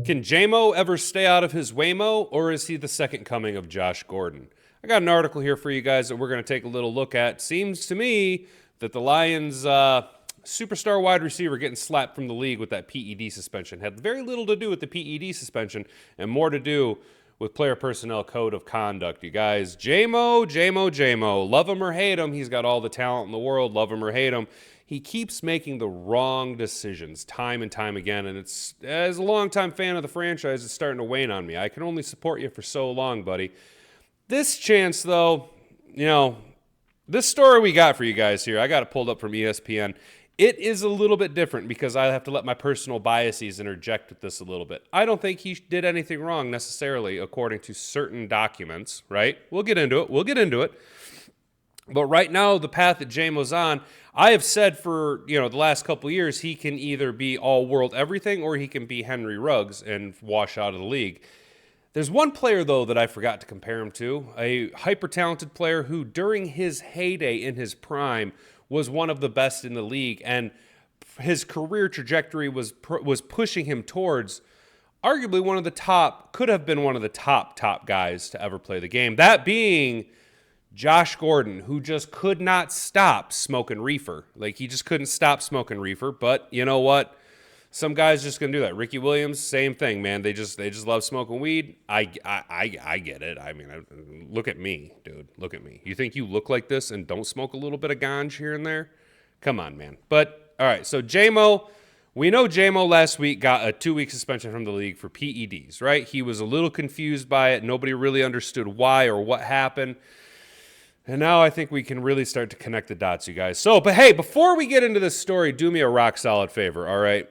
Can Jamo ever stay out of his Waymo, or is he the second coming of Josh Gordon? I got an article here for you guys that we're going to take a little look at. Seems to me that the Lions' superstar wide receiver getting slapped from the league with that PED suspension had very little to do with the PED suspension and more to do with player personnel code of conduct. You guys, Jamo, love him or hate him, he's got all the talent in the world, love him or hate him. He keeps making the wrong decisions time and time again, and it's, as a longtime fan of the franchise, it's starting to wane on me. I can only support you for so long, buddy. This chance, though, this story we got for you guys here, I got it pulled up from ESPN. It is a little bit different because I have to let my personal biases interject with this a little bit. I don't think he did anything wrong necessarily according to certain documents, right? We'll get into it. But right now, the path that Jamo's on, I have said for, the last couple of years, he can either be all-world everything or he can be Henry Ruggs and wash out of the league. There's one player, though, that I forgot to compare him to, a hyper-talented player who, during his heyday in his prime, was one of the best in the league, and his career trajectory was pushing him towards arguably could have been one of the top guys to ever play the game. That being Josh Gordon, who just could not stop smoking reefer. Like, he just couldn't stop smoking reefer, but you know what? Some guys just gonna do that. Ricky Williams, same thing, man. They just love smoking weed. I get it. I mean, look at me, dude. Look at me. You think you look like this and don't smoke a little bit of ganj here and there? Come on, man. But all right, so Jamo, we know Jamo last week got a 2-week suspension from the league for PEDs, right? He was a little confused by it. Nobody really understood why or what happened. And now I think we can really start to connect the dots, you guys. So, but hey, before we get into this story, do me a rock solid favor, all right?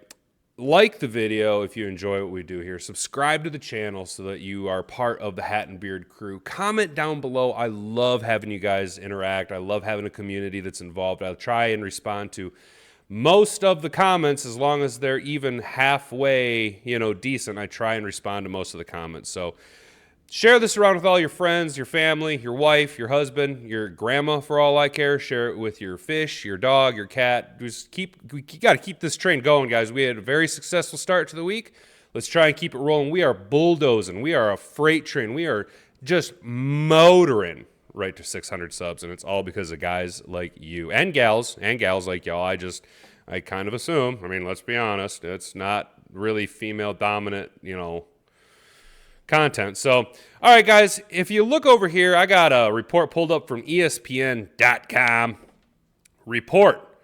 Like the video if you enjoy what we do here. Subscribe to the channel so that you are part of the Hat and Beard crew. Comment down below. I love having you guys interact. I love having a community that's involved. I'll try and respond to most of the comments as long as they're even halfway, decent. I try and respond to most of the comments. So share this around with all your friends, your family, your wife, your husband, your grandma, for all I care. Share it with your fish, your dog, your cat. We got to keep this train going, guys. We had a very successful start to the week. Let's try and keep it rolling. We are bulldozing. We are a freight train. We are just motoring right to 600 subs, and it's all because of guys like you and gals like y'all. I kind of assume. I mean, let's be honest. It's not really female dominant, content. So, all right, guys, if you look over here, I got a report pulled up from ESPN.com. Report.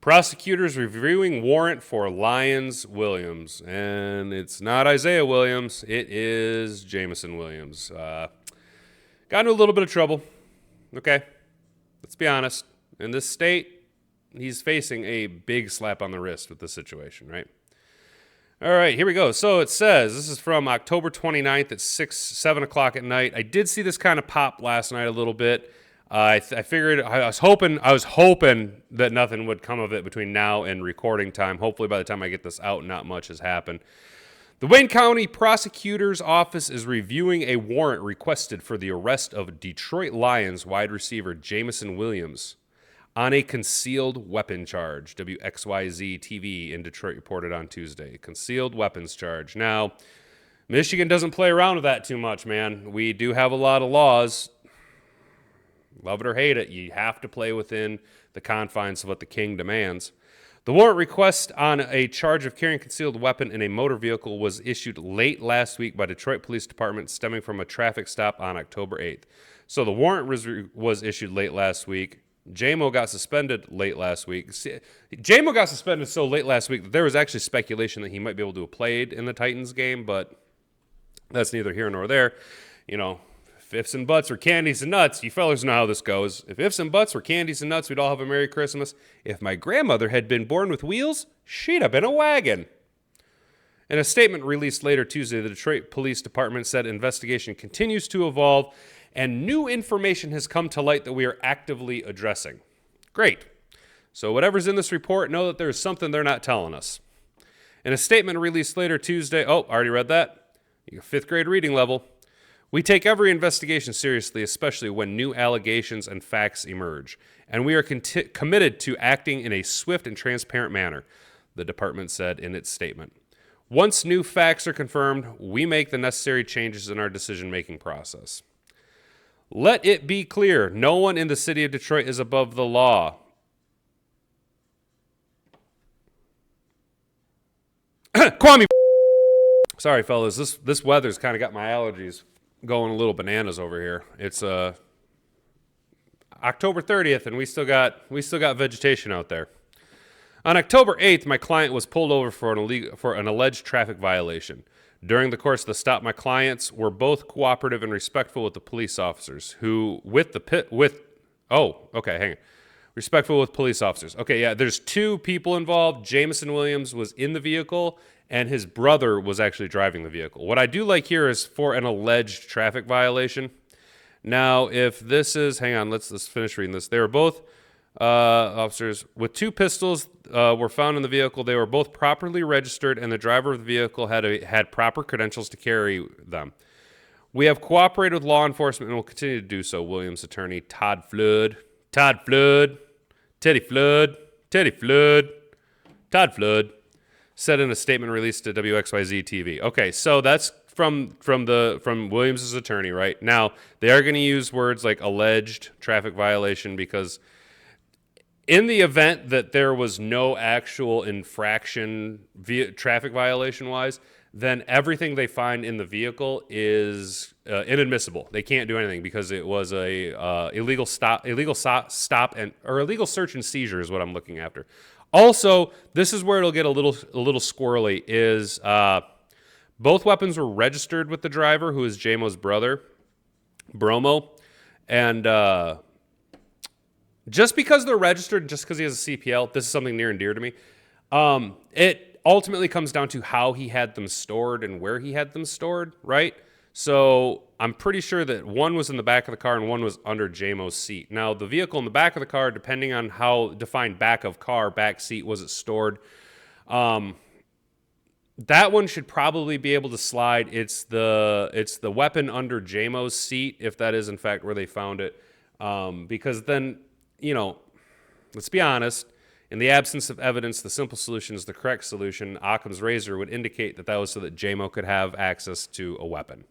Prosecutors reviewing warrant for Lions Williams. And it's not Isaiah Williams. It is Jameson Williams. Got into a little bit of trouble. Okay. Let's be honest. In this state, he's facing a big slap on the wrist with this situation, right? All right, here we go. So it says, this is from October 29th at 7 o'clock at night. I did see this kind of pop last night a little bit. I figured, I was hoping that nothing would come of it between now and recording time. Hopefully by the time I get this out, not much has happened. The Wayne County Prosecutor's Office is reviewing a warrant requested for the arrest of Detroit Lions wide receiver Jameson Williams on a concealed weapon charge. WXYZ TV in Detroit reported on Tuesday. Concealed weapons charge. Now, Michigan doesn't play around with that too much, man. We do have a lot of laws. Love it or hate it, you have to play within the confines of what the king demands. The warrant request on a charge of carrying a concealed weapon in a motor vehicle was issued late last week by Detroit Police Department stemming from a traffic stop on October 8th. So the warrant was issued late last week. Jamo got suspended late last week. Jamo got suspended so late last week that there was actually speculation that he might be able to have played in the Titans game, but that's neither here nor there. If ifs and buts are candies and nuts, you fellas know how this goes. If ifs and buts were candies and nuts, we'd all have a Merry Christmas. If my grandmother had been born with wheels, she'd have been a wagon. In a statement released later Tuesday, the Detroit Police Department said investigation continues to evolve and new information has come to light that we are actively addressing. Great. So whatever's in this report, know that there's something they're not telling us. In a statement released later Tuesday, already read that. Fifth grade reading level. We take every investigation seriously, especially when new allegations and facts emerge, and we are committed to acting in a swift and transparent manner, the department said in its statement. Once new facts are confirmed, we make the necessary changes in our decision-making process. Let it be clear, no one in the city of Detroit is above the law. Kwame. Sorry, fellas. This weather's kind of got my allergies going a little bananas over here. It's October 30th, and we still got vegetation out there. On October 8th, my client was pulled over for an alleged traffic violation. During the course of the stop, my clients were both cooperative and respectful with the police officers respectful with police officers. Okay, yeah, there's two people involved. Jameson Williams was in the vehicle, and his brother was actually driving the vehicle. What I do like here is for an alleged traffic violation. Now, if this is, hang on, let's finish reading this. They were both officers with two pistols were found in the vehicle. They were both properly registered, and the driver of the vehicle had proper credentials to carry them. We have cooperated with law enforcement and will continue to do so. Williams attorney Teddy Flood, said in a statement released to WXYZ TV. Okay, so that's from Williams' attorney, right? Now, they are going to use words like alleged traffic violation because in the event that there was no actual infraction traffic violation-wise, then everything they find in the vehicle is inadmissible. They can't do anything because it was a illegal search and seizure is what I'm looking after. Also, this is where it'll get a little squirrely. Is both weapons were registered with the driver, who is JMO's brother, Bromo, and just because they're registered, just because he has a CPL, this is something near and dear to me. It ultimately comes down to how he had them stored and where he had them stored, right? So I'm pretty sure that one was in the back of the car and one was under JMO's seat. Now, the vehicle in the back of the car, depending on how defined back of car, back seat, was it stored, that one should probably be able to slide. It's the weapon under JMO's seat, if that is in fact where they found it, because then, let's be honest, in the absence of evidence, the simple solution is the correct solution. Occam's razor would indicate that was so that JMO could have access to a weapon.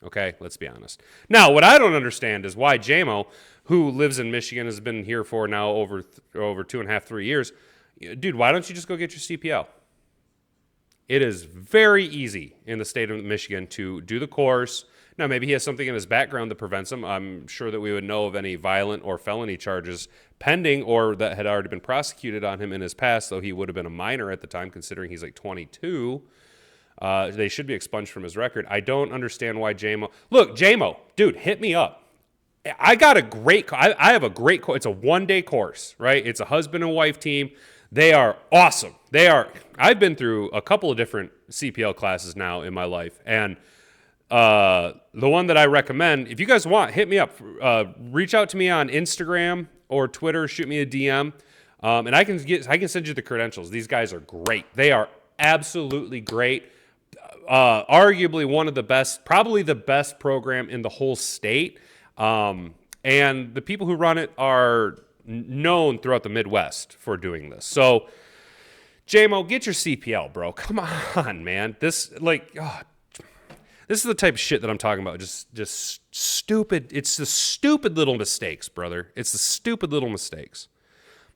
Okay, let's be honest. Now, what I don't understand is why JMO, who lives in Michigan, has been here for now over 2.5, 3 years. Dude, why don't you just go get your CPL? It is very easy in the state of Michigan to do the course. Now, maybe he has something in his background that prevents him. I'm sure that we would know of any violent or felony charges pending or that had already been prosecuted on him in his past, though he would have been a minor at the time, considering he's like 22. They should be expunged from his record. I don't understand why JMO... Look, JMO, dude, hit me up. I have a great course. It's a one-day course, right? It's a husband and wife team. They are awesome. I've been through a couple of different CPL classes now in my life, and the one that I recommend, if you guys want, hit me up. Reach out to me on Instagram or Twitter. Shoot me a DM, and I can send you the credentials. These guys are great. They are absolutely great. Arguably one of the best, probably the best program in the whole state. And the people who run it are known throughout the Midwest for doing this. So, JMO, get your CPL, bro. Come on, man. This is the type of shit that I'm talking about. Just stupid. It's the stupid little mistakes, brother. It's the stupid little mistakes.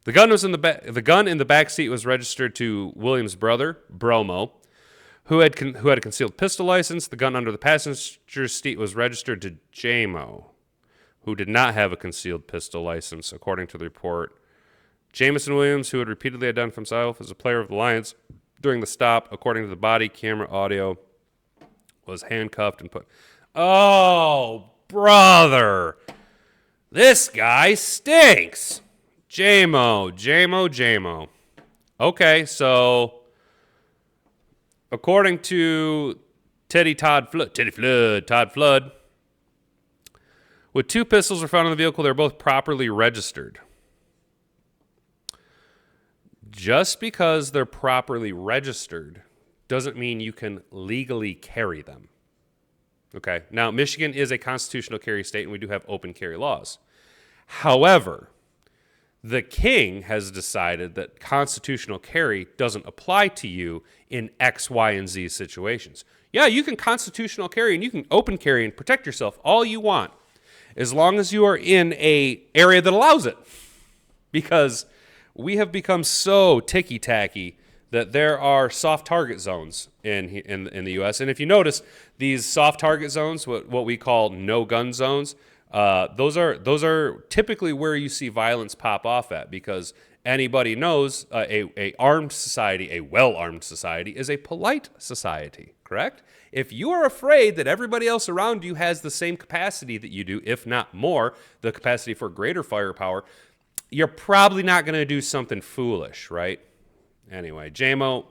The gun was in the gun in the back seat was registered to Williams' brother, Bromo, who had a concealed pistol license. The gun under the passenger seat was registered to JMO, who did not have a concealed pistol license, according to the report. Jameson Williams, who had repeatedly identified himself as a player of the Lions during the stop, according to the body camera audio, was handcuffed and put... Oh, brother. This guy stinks. JMO. Okay, so according to Todd Flood, with two pistols were found in the vehicle. They're both properly registered. Just because they're properly registered doesn't mean you can legally carry them. Okay. Now, Michigan is a constitutional carry state, and we do have open carry laws. However, the king has decided that constitutional carry doesn't apply to you in X, Y, and Z situations. Yeah, you can constitutional carry and you can open carry and protect yourself all you want, as long as you are in a area that allows it. Because we have become so ticky-tacky that there are soft target zones in the U.S. And if you notice, these soft target zones, what we call no-gun zones, those are typically where you see violence pop off at, because anybody knows a armed society, a well-armed society, is a polite society, correct? If you are afraid that everybody else around you has the same capacity that you do, if not more, the capacity for greater firepower, you're probably not going to do something foolish, right? Anyway, Jamo.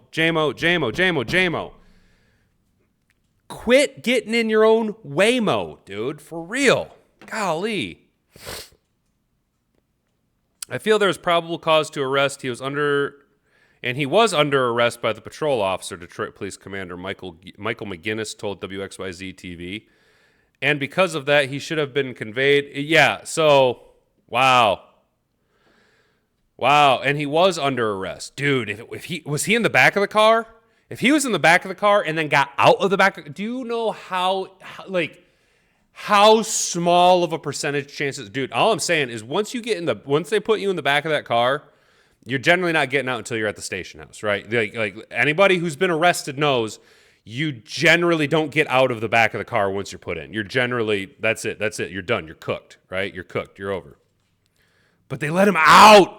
Quit getting in your own waymo, dude, for real. Golly. I feel there's probable cause to arrest. He was under arrest by the patrol officer, Detroit Police Commander Michael McGinnis told WXYZ TV. And because of that, he should have been conveyed. Yeah, so, wow. And he was under arrest. Dude, if he was he in the back of the car? If he was in the back of the car and then got out of the back, do you know how small of a percentage chances? Dude, all I'm saying is once they put you in the back of that car, you're generally not getting out until you're at the station house, right? Like anybody who's been arrested knows you generally don't get out of the back of the car once you're put in. You're generally, that's it. You're done. You're cooked, right? You're cooked. You're over. But they let him out.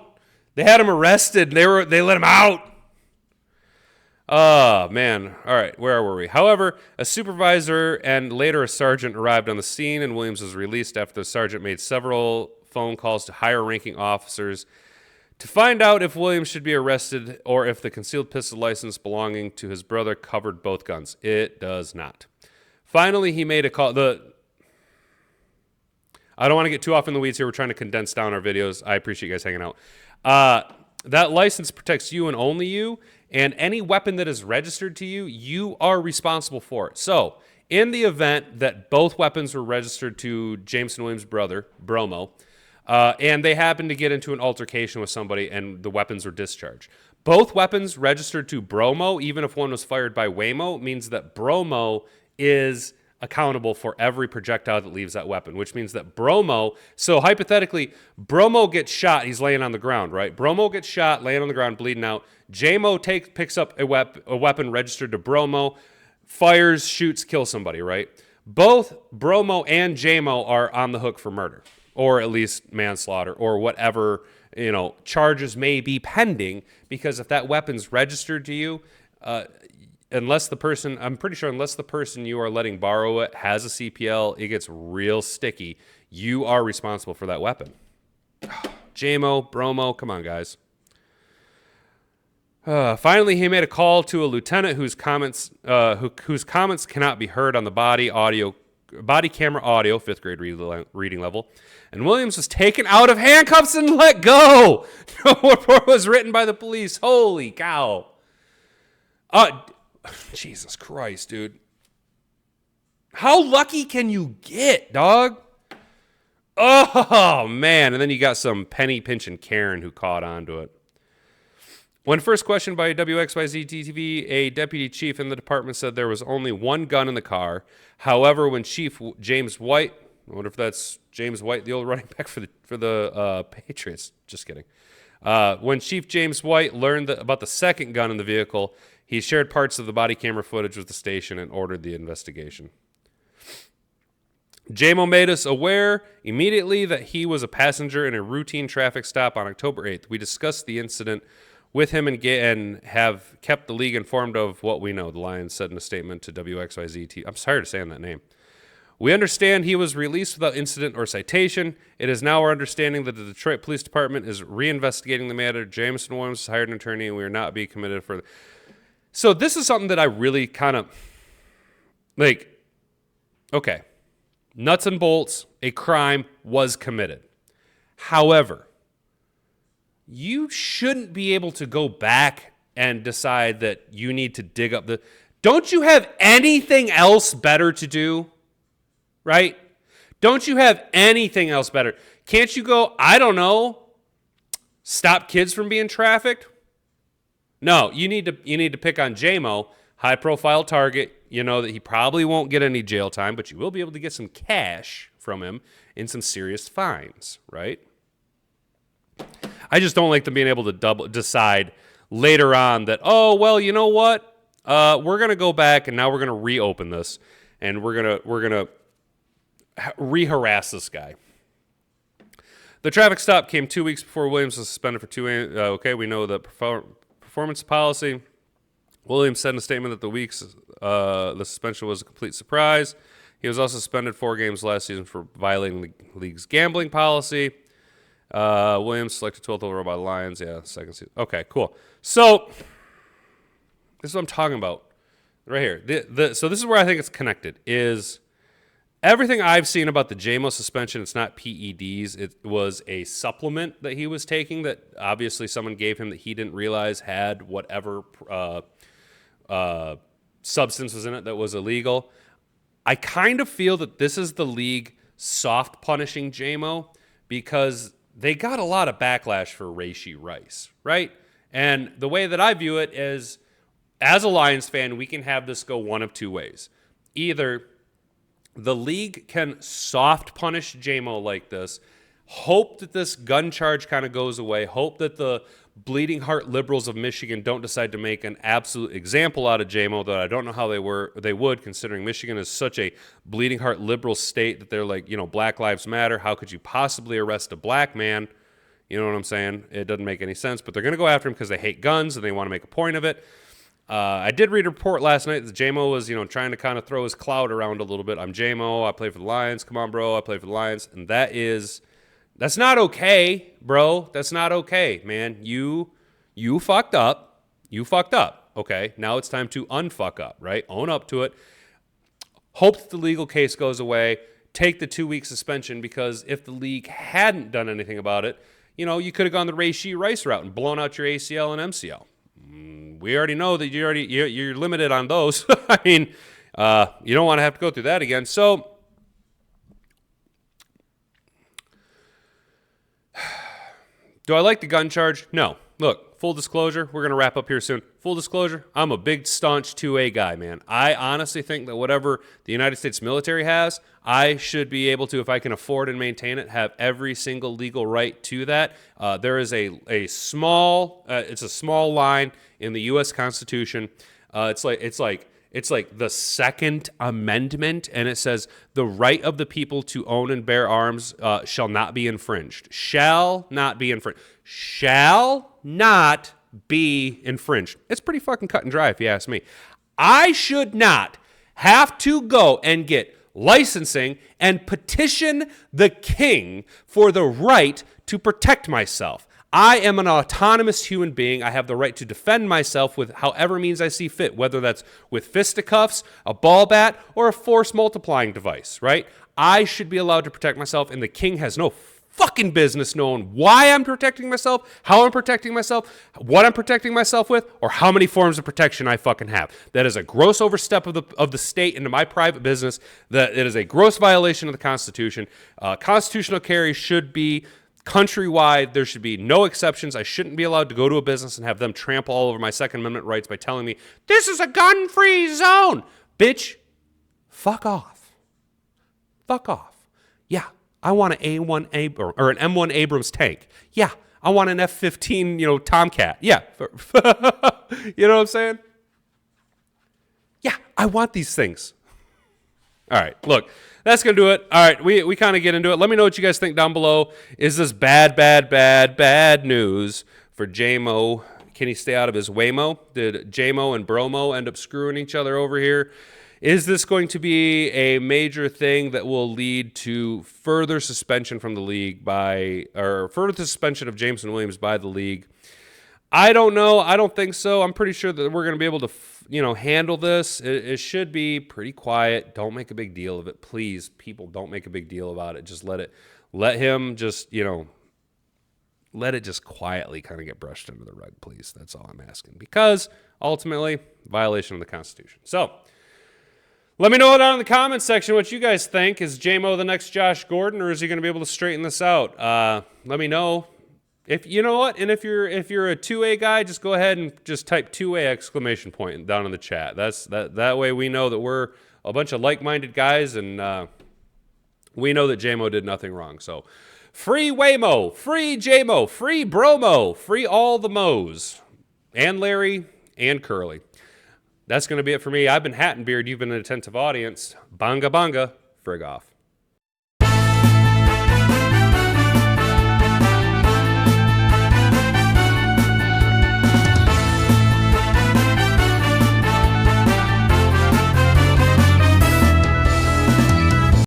They had him arrested. They let him out. Oh, man. All right, where were we? However, a supervisor and later a sergeant arrived on the scene, and Williams was released after the sergeant made several phone calls to higher-ranking officers to find out if Williams should be arrested or if the concealed pistol license belonging to his brother covered both guns. It does not. Finally, he made a call. I don't want to get too off in the weeds here. We're trying to condense down our videos. I appreciate you guys hanging out. That license protects you and only you, and any weapon that is registered to you, you are responsible for it. So, in the event that both weapons were registered to Jameson Williams' brother, Bromo, and they happened to get into an altercation with somebody and the weapons were discharged, both weapons registered to Bromo, even if one was fired by Waymo, means that Bromo is accountable for every projectile that leaves that weapon, which means that Bromo, so hypothetically, Bromo gets shot, he's laying on the ground, right? Bromo gets shot, laying on the ground, bleeding out. Jamo picks up a weapon registered to Bromo, fires, shoots, kills somebody, right? Both Bromo and Jamo are on the hook for murder, or at least manslaughter, or whatever, charges may be pending, because if that weapon's registered to you, unless the person you are letting borrow it has a CPL, it gets real sticky. You are responsible for that weapon. Jamo, Bromo, come on, guys. Finally, he made a call to a lieutenant whose comments cannot be heard on the body camera audio, 5th grade reading level. And Williams was taken out of handcuffs and let go. No report was written by the police. Holy cow. Jesus Christ, dude. How lucky can you get, dog? Oh, man. And then you got some penny pinching Karen who caught on to it. When first questioned by WXYZ TV, a deputy chief in the department said there was only one gun in the car. However, when Chief James White, I wonder if that's James White, the old running back for the Patriots. Just kidding. When Chief James White learned about the second gun in the vehicle, he shared parts of the body camera footage with the station and ordered the investigation. Jamo made us aware immediately that he was a passenger in a routine traffic stop on October 8th. We discussed the incident with him and have kept the league informed of what we know, the Lions said in a statement to WXYZ. I'm sorry to saying that name. We understand he was released without incident or citation. It is now our understanding that the Detroit Police Department is reinvestigating the matter. Jameson Williams hired an attorney, and we are not being committed for. So this is something that I really kind of okay, nuts and bolts, a crime was committed. However, you shouldn't be able to go back and decide that you need to dig up the. Don't you have anything else better to do? Right? Don't you have anything else better? Can't you go, I don't know, Stop kids from being trafficked? No, you need to pick on JMO, high profile target. You know that he probably won't get any jail time, but you will be able to get some cash from him in some serious fines, right? I just don't like them being able to decide later on that, oh, well, you know what? We're going to go back and now we're going to reopen this and we're going to re-harass this guy. The traffic stop came 2 weeks before Williams was suspended for okay, we know the performance policy. Williams said in a statement that the suspension was a complete surprise. He was also suspended 4 games last season for violating the league's gambling policy. Williams selected 12th overall by the Lions. Yeah, second season. Okay, cool. So this is what I'm talking about right here. So this is where I think it's connected is everything I've seen about the JMO suspension, it's not PEDs. It was a supplement that he was taking that obviously someone gave him that he didn't realize had whatever substance was in it that was illegal. I kind of feel that this is the league soft punishing JMO because they got a lot of backlash for Rashee Rice, right? And the way that I view it is, as a Lions fan, we can have this go one of two ways. Either the league can soft punish JMO like this, hope that this gun charge kind of goes away, hope that the bleeding heart liberals of Michigan don't decide to make an absolute example out of JMO, though I don't know how they would, considering Michigan is such a bleeding heart liberal state that they're like, Black Lives Matter. How could you possibly arrest a black man? You know what I'm saying? It doesn't make any sense, but they're going to go after him because they hate guns and they want to make a point of it. I did read a report last night that JMO was, trying to kind of throw his clout around a little bit. I'm JMO. I play for the Lions. Come on, bro. I play for the Lions. And that's not okay, bro. That's not okay, man. You fucked up. You fucked up. Okay. Now it's time to unfuck up, right? Own up to it. Hope that the legal case goes away. Take the 2-week suspension because if the league hadn't done anything about it, you could have gone the Rashee Rice route and blown out your ACL and MCL. We already know that you're limited on those. I mean, you don't want to have to go through that again. So, do I like the gun charge? No. Look, full disclosure, we're going to wrap up here soon. Full disclosure, I'm a big, staunch 2A guy, man. I honestly think that whatever the United States military has, I should be able to, if I can afford and maintain it, have every single legal right to that. There is a small line in the U.S. Constitution. It's like the Second Amendment, and it says the right of the people to own and bear arms shall not be infringed. Shall not be infringed. Shall not be infringed. It's pretty fucking cut and dry if you ask me. I should not have to go and get licensing and petition the king for the right to protect myself. I am an autonomous human being. I have the right to defend myself with however means I see fit, whether that's with fisticuffs, a ball bat, or a force multiplying device, right? I should be allowed to protect myself, and the king has no fucking business knowing why I'm protecting myself, how I'm protecting myself, what I'm protecting myself with, or how many forms of protection I fucking have. That is a gross overstep of the state into my private business. That it is a gross violation of the Constitution. Constitutional carry should be countrywide. There should be no exceptions. I shouldn't be allowed to go to a business and have them trample all over my Second Amendment rights by telling me, this is a gun-free zone. Bitch, fuck off. Fuck off. Yeah, I want an or an M1 Abrams tank. Yeah, I want an F-15, Tomcat. Yeah. You know what I'm saying? Yeah, I want these things. All right, look, that's going to do it. All right, we kind of get into it. Let me know what you guys think down below. Is this bad news for JMO? Can he stay out of his Waymo? Did JMO and Bromo end up screwing each other over here? Is this going to be a major thing that will lead to further suspension from the league or further suspension of Jameson Williams by the league? I don't know. I don't think so. I'm pretty sure that we're going to be able to, handle this. It should be pretty quiet. Don't make a big deal of it. Please, people, don't make a big deal about it. Just let him just, let it just quietly kind of get brushed under the rug, please. That's all I'm asking. Because ultimately, violation of the Constitution. So, let me know down in the comments section what you guys think. Is JMO the next Josh Gordon, or is he going to be able to straighten this out? Let me know If you know what, and if you're a 2A guy, just go ahead and just type 2A exclamation point down in the chat. That way we know that we're a bunch of like-minded guys, and we know that JMO did nothing wrong. So free Waymo, free JMO, free Bromo, free all the Mo's, and Larry and Curly. That's going to be it for me. I've been Hat and Beard. You've been an attentive audience. Banga banga, frig off.